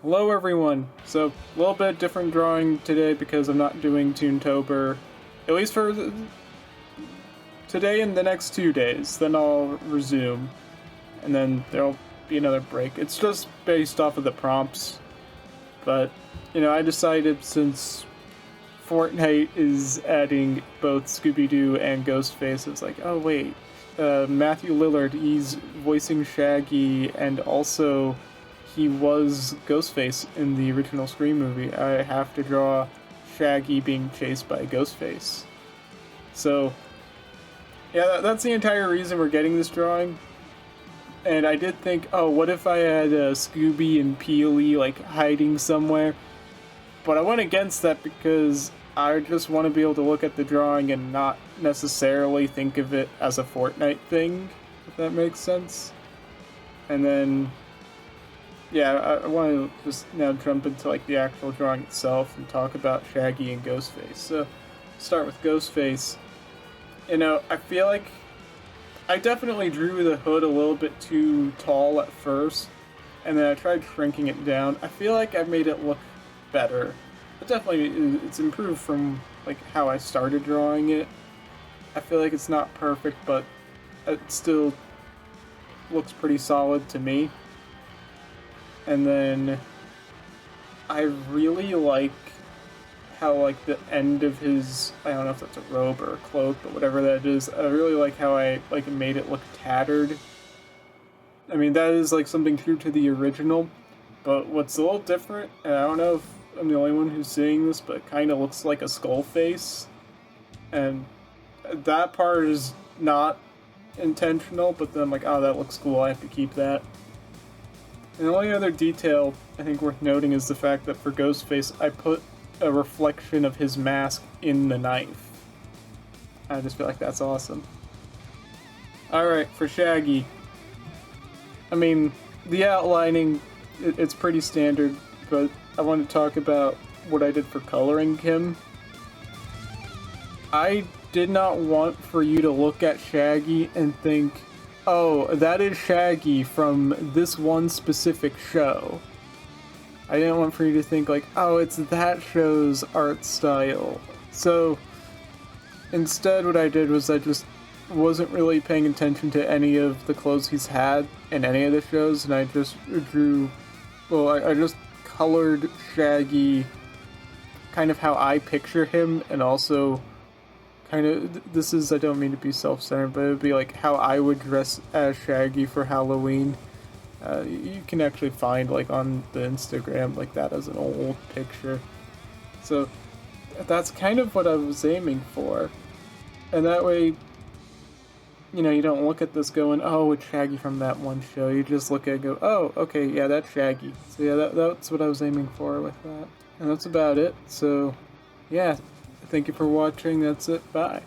Hello everyone! So, a little bit different drawing today because I'm not doing Toontober, at least for today and the next 2 days, then I'll resume, and then there'll be another break. It's just based off of the prompts, but, I decided since Fortnite is adding both Scooby-Doo and Ghostface, it's like, oh wait, Matthew Lillard, he's voicing Shaggy, and also he was Ghostface in the original Scream movie. I have to draw Shaggy being chased by Ghostface. So, yeah, that's the entire reason we're getting this drawing. And I did think, oh, what if I had Scooby and Peely, hiding somewhere? But I went against that because I just want to be able to look at the drawing and not necessarily think of it as a Fortnite thing, if that makes sense. And then, yeah, I want to just now jump into the actual drawing itself and talk about Shaggy and Ghostface. So, start with Ghostface. I feel like I definitely drew the hood a little bit too tall at first, and then I tried shrinking it down. I feel like I made it look better. But definitely, it's improved from how I started drawing it. I feel like it's not perfect, but it still looks pretty solid to me. And then I really like how the end of his, I don't know if that's a robe or a cloak, but whatever that is, I really like how I made it look tattered. I mean, that is something true to the original, but what's a little different, and I don't know if I'm the only one who's seeing this, but it kind of looks like a skull face, and that part is not intentional, but then I'm like, oh, that looks cool, I have to keep that. And the only other detail I think worth noting is the fact that for Ghostface, I put a reflection of his mask in the knife. I just feel like that's awesome. Alright, for Shaggy. I mean, the outlining, it's pretty standard, but I want to talk about what I did for coloring him. I did not want for you to look at Shaggy and think, oh, that is Shaggy from this one specific show. I didn't want for you to think oh, it's that show's art style. So, instead what I did was I just wasn't really paying attention to any of the clothes he's had in any of the shows, and I just drew, I just colored Shaggy kind of how I picture him, and also kind of, this is, I don't mean to be self-centered, but it would be how I would dress as Shaggy for Halloween. You can actually find on the Instagram that as an old picture. So that's kind of what I was aiming for. And that way, you don't look at this going, oh, it's Shaggy from that one show. You just look at it and go, oh, okay, yeah, that's Shaggy. So yeah, that's what I was aiming for with that. And that's about it. So yeah, thank you for watching. That's it. Bye.